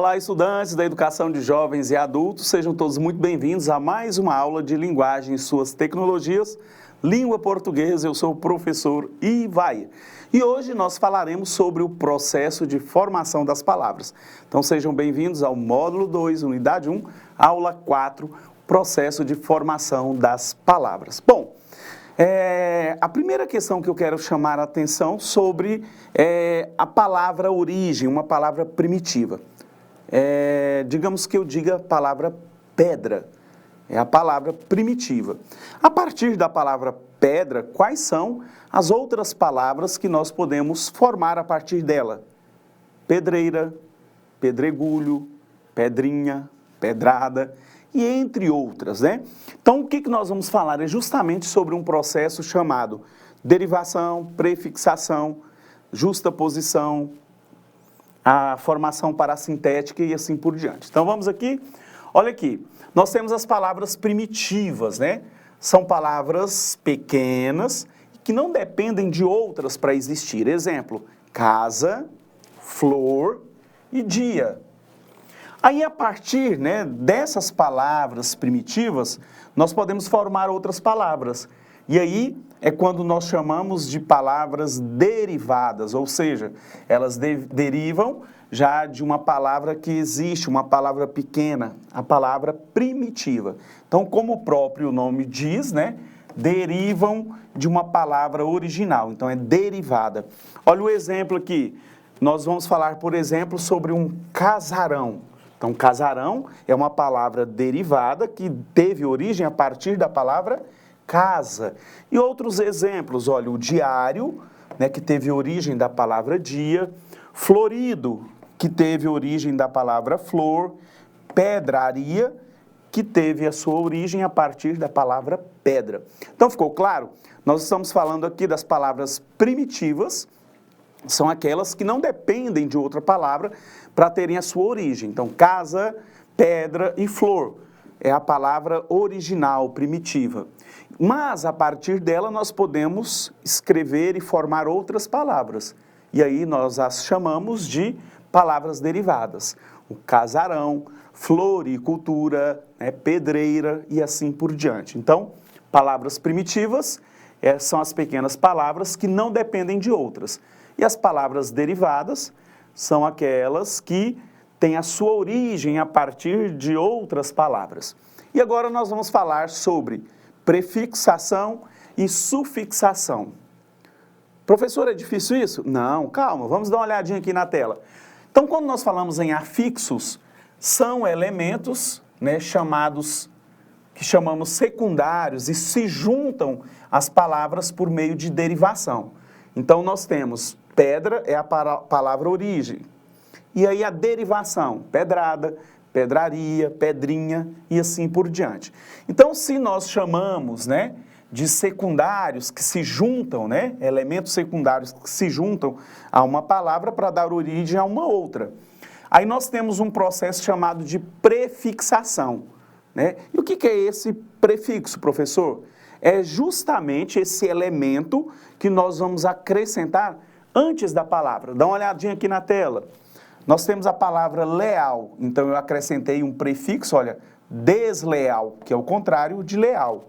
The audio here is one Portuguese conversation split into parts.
Olá, estudantes da educação de jovens e adultos, sejam todos muito bem-vindos a mais uma aula de linguagem e suas tecnologias, língua portuguesa. Eu sou o professor Ivair. E hoje nós falaremos sobre o processo de formação das palavras. Então sejam bem-vindos ao módulo 2, unidade 1, aula 4, processo de formação das palavras. Bom, a primeira questão que eu quero chamar a atenção sobre a palavra origem, uma palavra primitiva. Digamos que eu diga a palavra pedra, é a palavra primitiva. A partir da palavra pedra, quais são as outras palavras que nós podemos formar a partir dela? Pedreira, pedregulho, pedrinha, pedrada e entre outras, né? Então, o que nós vamos falar é justamente sobre um processo chamado derivação, prefixação, justaposição, a formação parassintética e assim por diante. Então, vamos aqui. Olha aqui, nós temos as palavras primitivas, né? São palavras pequenas que não dependem de outras para existir. Exemplo, casa, flor e dia. Aí, a partir, né, dessas palavras primitivas, nós podemos formar outras palavras. E aí é quando nós chamamos de palavras derivadas, ou seja, elas derivam já de uma palavra que existe, uma palavra pequena, a palavra primitiva. Então, como o próprio nome diz, né, derivam de uma palavra original, então é derivada. Olha o exemplo aqui, nós vamos falar, por exemplo, sobre um casarão. Então, casarão é uma palavra derivada que teve origem a partir da palavra casa. E outros exemplos, olha, o diário, né, que teve origem da palavra dia, florido, que teve origem da palavra flor, pedraria, que teve a sua origem a partir da palavra pedra. Então, ficou claro? Nós estamos falando aqui das palavras primitivas, são aquelas que não dependem de outra palavra para terem a sua origem. Então, casa, pedra e flor é a palavra original, primitiva. Mas, a partir dela, nós podemos escrever e formar outras palavras. E aí, nós as chamamos de palavras derivadas. O casarão, floricultura, pedreira e assim por diante. Então, palavras primitivas são as pequenas palavras que não dependem de outras. E as palavras derivadas são aquelas que têm a sua origem a partir de outras palavras. E agora nós vamos falar sobre prefixação e sufixação. Professor, é difícil isso? Não, calma, vamos dar uma olhadinha aqui na tela. Então, quando nós falamos em afixos, são elementos, né, que chamamos secundários e se juntam às palavras por meio de derivação. Então, nós temos pedra é a palavra origem. E aí a derivação, pedrada, pedraria, pedrinha e assim por diante. Então, se nós chamamos, né, de secundários que se juntam, né, elementos secundários que se juntam a uma palavra para dar origem a uma outra. Aí nós temos um processo chamado de prefixação, né? E o que é esse prefixo, professor? É justamente esse elemento que nós vamos acrescentar antes da palavra. Dá uma olhadinha aqui na tela. Nós temos a palavra leal, então eu acrescentei um prefixo, olha, desleal, que é o contrário de leal.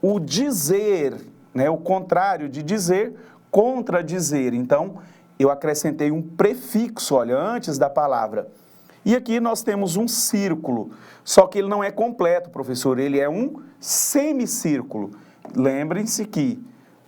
O dizer, né, o contrário de dizer, contradizer. Então, eu acrescentei um prefixo, olha, antes da palavra. E aqui nós temos um círculo, só que ele não é completo, professor, ele é um semicírculo. Lembrem-se que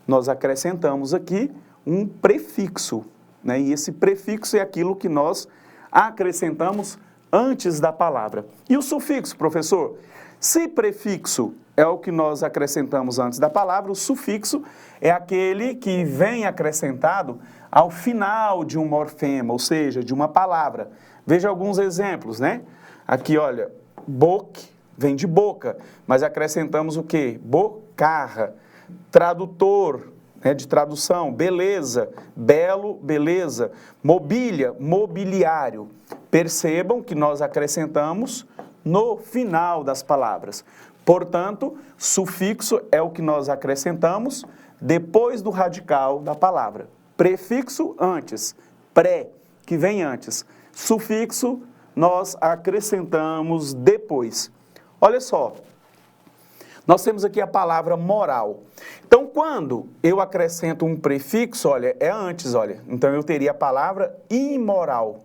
nós acrescentamos aqui um prefixo, né? E esse prefixo é aquilo que nós acrescentamos antes da palavra. E o sufixo, professor? Se prefixo é o que nós acrescentamos antes da palavra, o sufixo é aquele que vem acrescentado ao final de um morfema, ou seja, de uma palavra. Veja alguns exemplos, né? Aqui, olha, boque vem de boca, mas acrescentamos o quê? Bocarra. Tradutor, né, de tradução, beleza, belo, beleza. Mobília, mobiliário. Percebam que nós acrescentamos no final das palavras. Portanto, sufixo é o que nós acrescentamos depois do radical da palavra. Prefixo antes, pré, que vem antes. Sufixo nós acrescentamos depois. Olha só, nós temos aqui a palavra moral. Então, quando eu acrescento um prefixo, olha, é antes, olha. Então, eu teria a palavra imoral.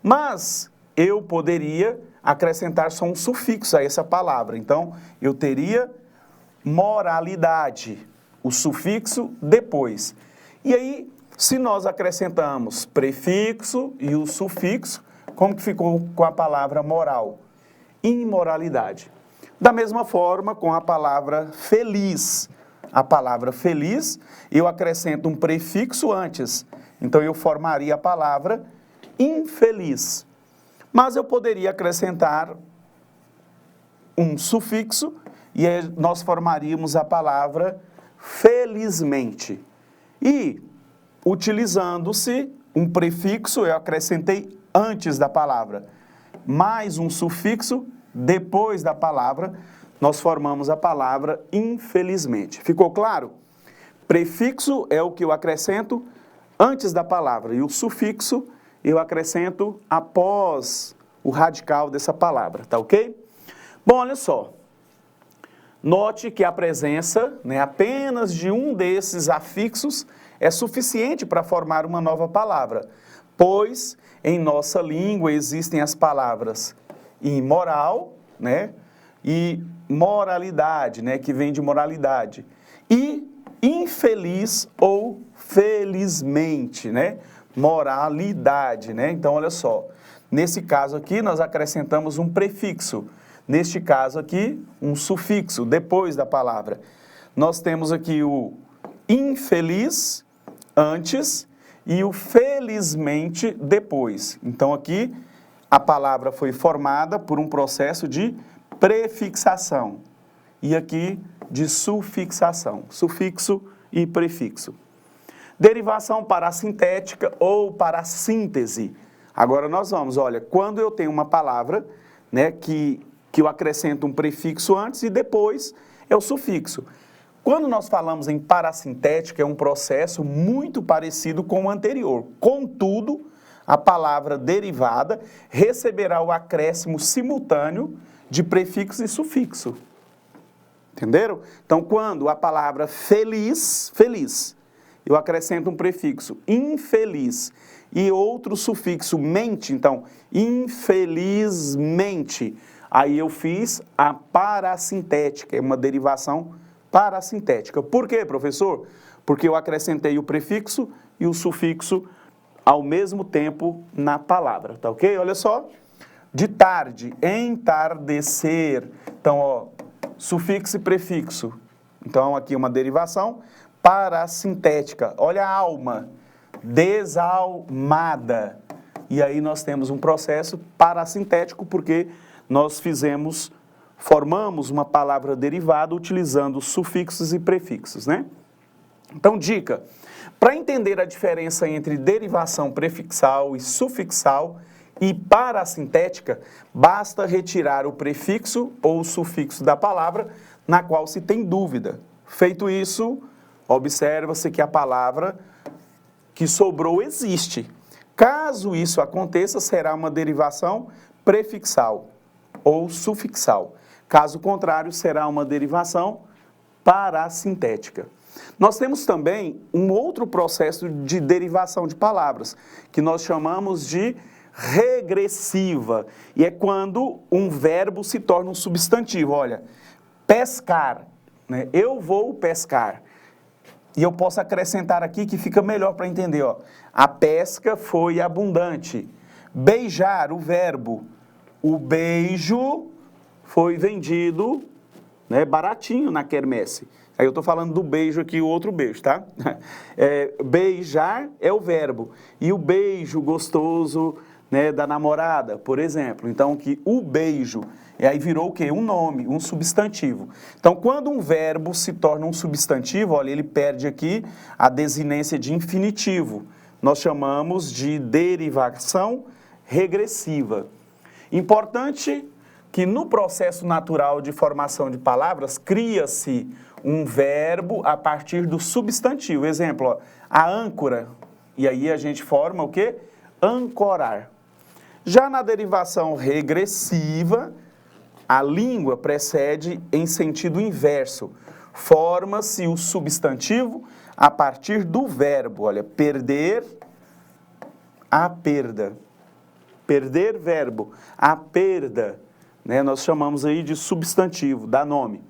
Mas eu poderia acrescentar só um sufixo a essa palavra. Então, eu teria moralidade, o sufixo depois. E aí, se nós acrescentamos prefixo e o sufixo, como que ficou com a palavra moral? Imoralidade. Da mesma forma com a palavra feliz. A palavra feliz, eu acrescento um prefixo antes. Então, eu formaria a palavra infeliz. Mas eu poderia acrescentar um sufixo e aí nós formaríamos a palavra felizmente. E, utilizando-se um prefixo, eu acrescentei antes da palavra, mais um sufixo depois da palavra, nós formamos a palavra infelizmente. Ficou claro? Prefixo é o que eu acrescento antes da palavra e o sufixo eu acrescento após o radical dessa palavra, tá ok? Bom, olha só. Note que a presença, apenas de um desses afixos é suficiente para formar uma nova palavra, pois em nossa língua existem as palavras imoral, e moralidade, que vem de moralidade, e infeliz ou felizmente, moralidade, Então, olha só, nesse caso aqui nós acrescentamos um prefixo, neste caso aqui um sufixo depois da palavra. Nós temos aqui o infeliz antes e o felizmente depois. Então, aqui a palavra foi formada por um processo de prefixação e aqui de sufixação, sufixo e prefixo. Derivação parassintética ou parassíntese. Agora nós vamos, olha, quando eu tenho uma palavra, que eu acrescento um prefixo antes e depois é o sufixo. Quando nós falamos em parassintética, é um processo muito parecido com o anterior. Contudo, a palavra derivada receberá o acréscimo simultâneo de prefixo e sufixo. Entenderam? Então, quando a palavra feliz, eu acrescento um prefixo infeliz e outro sufixo mente, então, infelizmente. Aí eu fiz a parassintética, é uma derivação parassintética. Por quê, professor? Porque eu acrescentei o prefixo e o sufixo ao mesmo tempo na palavra, tá ok? Olha só, de tarde, entardecer. Então, ó, sufixo e prefixo. Então, aqui uma derivação parassintética. Olha a alma, desalmada. E aí nós temos um processo parassintético porque nós formamos uma palavra derivada utilizando sufixos e prefixos, Então, dica, para entender a diferença entre derivação prefixal e sufixal e parassintética, basta retirar o prefixo ou o sufixo da palavra na qual se tem dúvida. Feito isso, observa-se que a palavra que sobrou existe. Caso isso aconteça, será uma derivação prefixal ou sufixal. Caso contrário, será uma derivação parassintética. Nós temos também um outro processo de derivação de palavras, que nós chamamos de regressiva. E é quando um verbo se torna um substantivo. Olha, pescar, eu vou pescar. E eu posso acrescentar aqui que fica melhor para entender, ó. A pesca foi abundante. Beijar, o verbo. O beijo foi vendido, baratinho na quermesse. Aí eu estou falando do beijo aqui, o outro beijo, tá? Beijar é o verbo. E o beijo gostoso, da namorada, por exemplo. Então, que o beijo, e aí virou o quê? Um nome, um substantivo. Então, quando um verbo se torna um substantivo, olha, ele perde aqui a desinência de infinitivo. Nós chamamos de derivação regressiva. Importante que no processo natural de formação de palavras, cria-se um verbo a partir do substantivo. Exemplo, ó, a âncora. E aí a gente forma o quê? Ancorar. Já na derivação regressiva, a língua precede em sentido inverso. Forma-se o substantivo a partir do verbo. Olha, perder, a perda. Perder, verbo. A perda, né? Nós chamamos aí de substantivo, dá nome.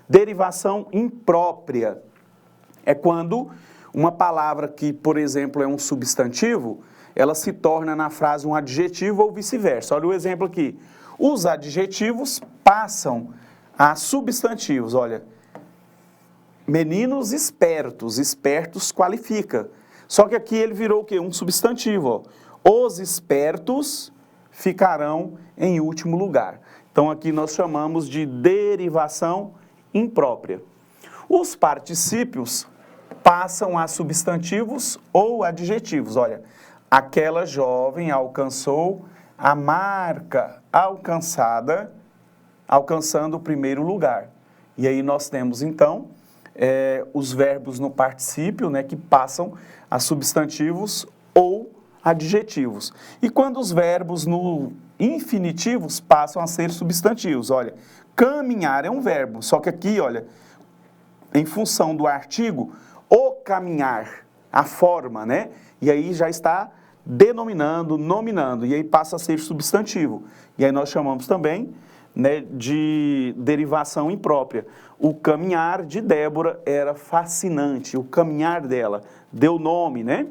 Derivação imprópria é quando uma palavra que, por exemplo, é um substantivo, ela se torna na frase um adjetivo ou vice-versa. Olha o exemplo aqui. Os adjetivos passam a substantivos. Olha, meninos espertos. Espertos qualifica. Só que aqui ele virou o quê? Um substantivo. Ó. Os espertos ficarão em último lugar. Então aqui nós chamamos de derivação imprópria. Os particípios passam a substantivos ou adjetivos. Olha, aquela jovem alcançou a marca alcançada, alcançando o primeiro lugar. E aí nós temos, então, os verbos no particípio, né, que passam a substantivos ou adjetivos. E quando os verbos no infinitivos passam a ser substantivos. Olha, caminhar é um verbo, só que aqui, olha, em função do artigo, o caminhar, a forma, né? E aí já está denominando, nominando, e aí passa a ser substantivo. E aí nós chamamos também, né, de derivação imprópria. O caminhar de Débora era fascinante, o caminhar dela deu nome, né?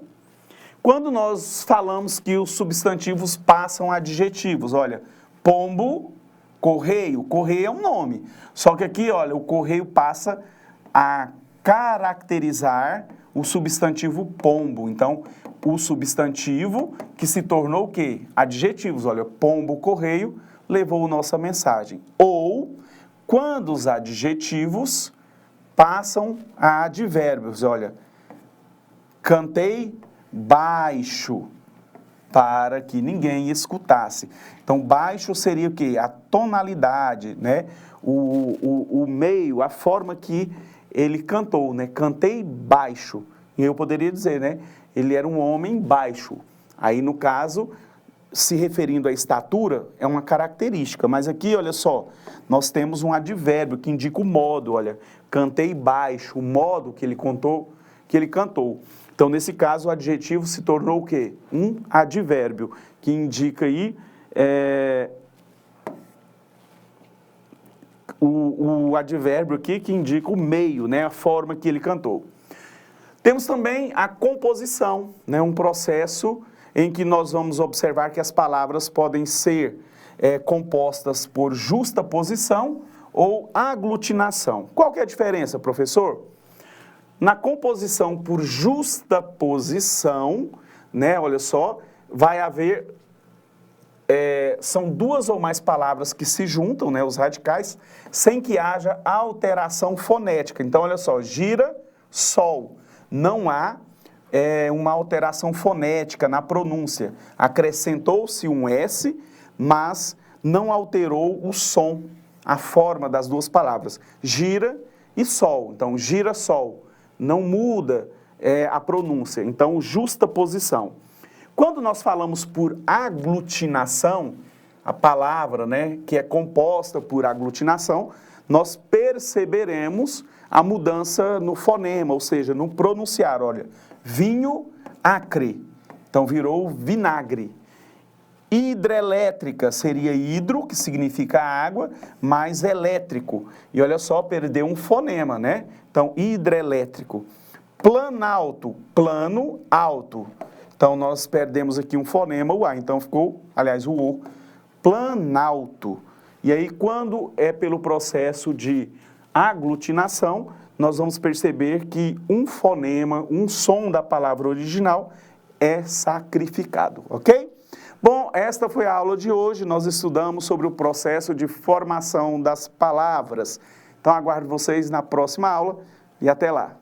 Quando nós falamos que os substantivos passam a adjetivos, olha, pombo, correio, correio é um nome. Só que aqui, olha, o correio passa a caracterizar o substantivo pombo. Então, o substantivo que se tornou o quê? Adjetivos. Olha, pombo, correio, levou nossa mensagem. Ou, quando os adjetivos passam a advérbios. Olha, cantei baixo para que ninguém escutasse. Então, baixo seria o quê? A tonalidade, né? O meio, a forma que ele cantou, né? Cantei baixo. E eu poderia dizer, né? Ele era um homem baixo. Aí, no caso, se referindo à estatura, é uma característica. Mas aqui, olha só, nós temos um advérbio que indica o modo. Olha, cantei baixo, o modo que ele cantou. Então, nesse caso, o adjetivo se tornou o quê? Um advérbio, que indica aí o advérbio aqui que indica o meio, né? A forma que ele cantou. Temos também a composição, né? Um processo em que nós vamos observar que as palavras podem ser compostas por justaposição ou aglutinação. Qual que é a diferença, professor? Na composição por justaposição, né, olha só, vai haver, são duas ou mais palavras que se juntam, né, os radicais, sem que haja alteração fonética. Então, olha só, gira, sol. Não há uma alteração fonética na pronúncia. Acrescentou-se um S, mas não alterou o som, a forma das duas palavras. Gira e sol. Então, gira, sol. Não muda a pronúncia. Então, justaposição. Quando nós falamos por aglutinação, a palavra, né, que é composta por aglutinação, nós perceberemos a mudança no fonema, ou seja, no pronunciar. Olha, vinho, acre. Então, virou vinagre. Hidrelétrica seria hidro, que significa água, mais elétrico. E olha só, perdeu um fonema, né? Então, hidrelétrico. Planalto, plano, alto. Então, nós perdemos aqui um fonema, o A. Então, ficou, aliás, o O. Planalto. E aí, quando é pelo processo de aglutinação, nós vamos perceber que um fonema, um som da palavra original é sacrificado, ok? Bom, esta foi a aula de hoje. Nós estudamos sobre o processo de formação das palavras. Então, aguardo vocês na próxima aula e até lá.